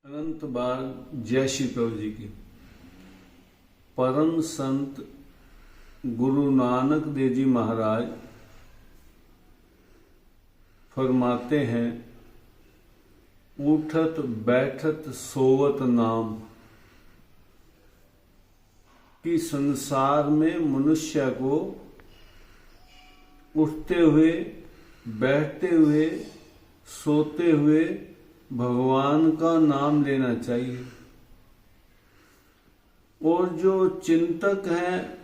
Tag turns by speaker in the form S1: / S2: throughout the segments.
S1: अनंत बार जय श्री प्रभु जी की। परम संत गुरु नानक देव जी महाराज फरमाते हैं, उठत बैठत सोवत नाम, कि संसार में मनुष्य को उठते हुए, बैठते हुए, सोते हुए भगवान का नाम लेना चाहिए। और जो चिंतक हैं,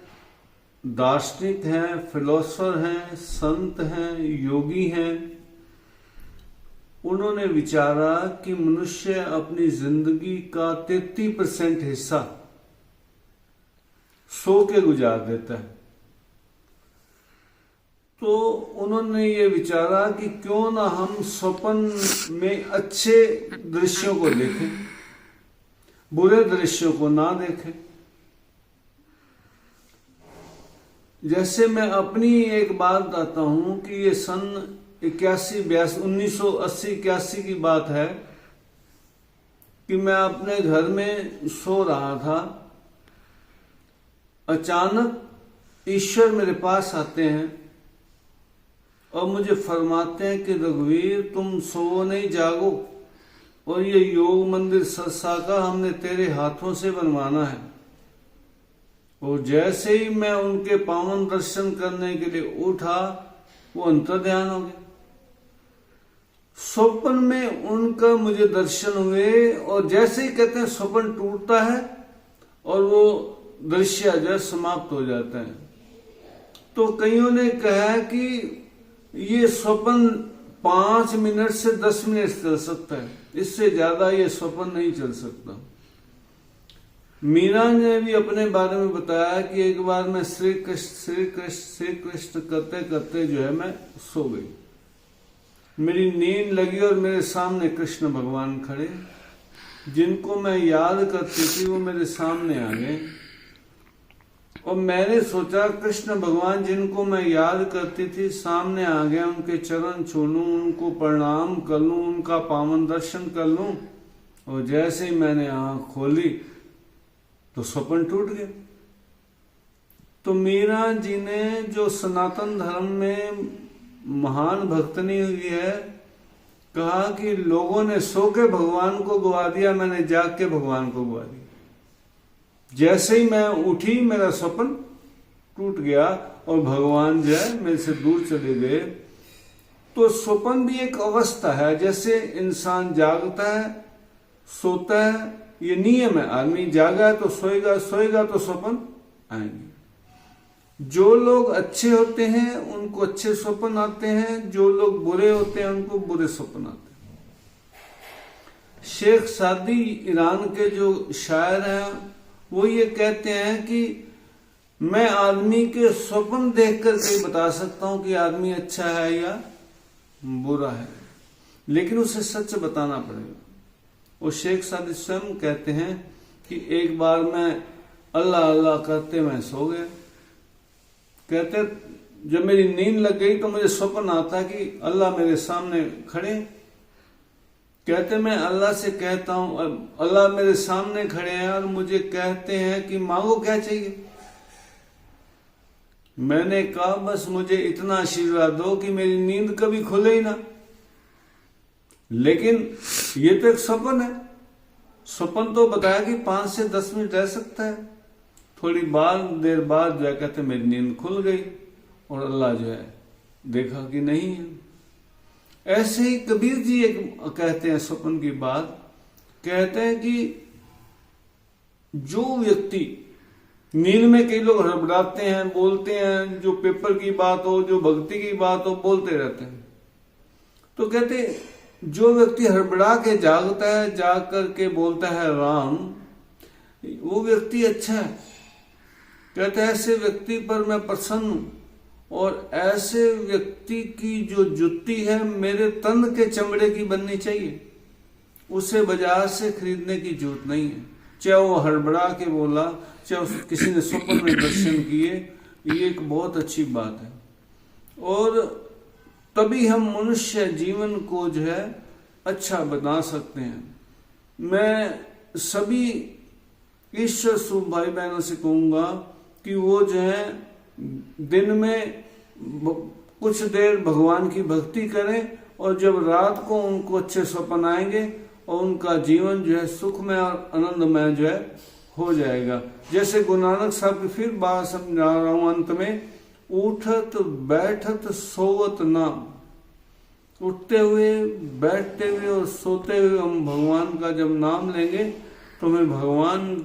S1: दार्शनिक हैं, फिलोसफर हैं, संत हैं, योगी हैं, उन्होंने विचारा कि मनुष्य अपनी जिंदगी का 33% हिस्सा सो के गुजार देता है। तो उन्होंने ये विचारा कि क्यों ना हम स्वप्न में अच्छे दृश्यों को देखें, बुरे दृश्यों को ना देखें। जैसे मैं अपनी एक बात बताता हूं कि ये सन 1980-81 की बात है कि मैं अपने घर में सो रहा था। अचानक ईश्वर मेरे पास आते हैं और मुझे फरमाते हैं कि रघुवीर, तुम सो नहीं, जागो, और ये योग मंदिर सरसा हमने तेरे हाथों से बनवाना है। और जैसे ही मैं उनके पावन दर्शन करने के लिए उठा, वो अंतर्ध्यान हो गए। स्वप्न में उनका मुझे दर्शन हुए, और जैसे ही कहते हैं स्वप्न टूटता है और वो दृश्य जो समाप्त हो जाता है। तो कईयों ने कहा कि ये स्वप्न 5 मिनट से 10 मिनट चल सकता है, इससे ज्यादा ये स्वप्न नहीं चल सकता। मीरा ने भी अपने बारे में बताया कि एक बार मैं श्री कृष्ण करते करते जो है मैं सो गई। मेरी नींद लगी और मेरे सामने कृष्ण भगवान खड़े, जिनको मैं याद करती थी वो मेरे सामने आ गए। और मैंने सोचा कृष्ण भगवान जिनको मैं याद करती थी सामने आ गया, उनके चरण छू लूं, उनको प्रणाम कर लूं, उनका पावन दर्शन कर लूं। और जैसे ही मैंने आंख खोली तो स्वप्न टूट गया। तो मीरा जी ने, जो सनातन धर्म में महान भक्तनी हुई है, कहा कि लोगों ने सो के भगवान को गवा दिया, मैंने जाग के भगवान को गवा दिया। जैसे ही मैं उठी मेरा स्वप्न टूट गया और भगवान जो है मेरे से दूर चले गए। तो स्वप्न भी एक अवस्था है, जैसे इंसान जागता है, सोता है, ये नियम है। आदमी जागा है तो सोएगा, सोएगा तो स्वप्न आएंगे। जो लोग अच्छे होते हैं उनको अच्छे स्वप्न आते हैं, जो लोग बुरे होते हैं उनको बुरे स्वप्न आते हैं। शेख सादी ईरान के जो शायर हैं वो ये कहते हैं कि मैं आदमी के स्वप्न देख करके बता सकता हूं कि आदमी अच्छा है या बुरा है, लेकिन उसे सच बताना पड़ेगा। वो शेख सादी स्वयं कहते हैं कि एक बार मैं अल्लाह अल्लाह करते मैं सो गया। कहते जब मेरी नींद लग गई तो मुझे स्वप्न आता कि अल्लाह मेरे सामने खड़े। कहते मैं अल्लाह से कहता हूं, अल्लाह मेरे सामने खड़े हैं और मुझे कहते हैं कि मांगो क्या चाहिए। मैंने कहा बस मुझे इतना आशीर्वाद दो कि मेरी नींद कभी खुले ही ना। लेकिन ये तो एक स्वप्न है। स्वप्न तो बताया कि 5 से 10 मिनट रह सकता है। थोड़ी देर बाद जो है कहते मेरी नींद खुल गई और अल्लाह जो है देखा कि नहीं है। ऐसे ही कबीर जी एक कहते हैं स्वप्न की बात, कहते हैं कि जो व्यक्ति नींद में, कई लोग हड़बड़ाते हैं, बोलते हैं, जो पेपर की बात हो, जो भक्ति की बात हो, बोलते रहते हैं। तो कहते जो व्यक्ति हड़बड़ा के जागता है, जाग करके बोलता है राम, वो व्यक्ति अच्छा है। कहते ऐसे व्यक्ति पर मैं प्रसन्न हूं, और ऐसे व्यक्ति की जो जुत्ती है मेरे तन के चमड़े की बननी चाहिए, उसे बाजार से खरीदने की जरूरत नहीं है। चाहे वो हड़बड़ा के बोला, चाहे किसी ने स्वप्न में दर्शन किए, ये एक बहुत अच्छी बात है। और तभी हम मनुष्य जीवन को जो है अच्छा बना सकते हैं। मैं सभी ईश्वर स्वरूप भाई बहनों से कहूंगा कि वो जो है दिन में कुछ देर भगवान की भक्ति करें, और जब रात को उनको अच्छे स्वप्न आएंगे और उनका जीवन जो है सुखमय और आनंदमय जो है हो जाएगा। जैसे गुरु नानक साहब की फिर बात समझा रहा हूं अंत में, उठत बैठत सोवत नाम। उठते हुए, बैठते हुए और सोते हुए हम भगवान का जब नाम लेंगे तो हमें भगवान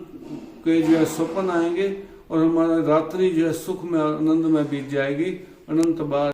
S1: के जो है स्वप्न आएंगे और हमारा रात्रि जो है सुख में आनंद में बीत जाएगी। अनंत बार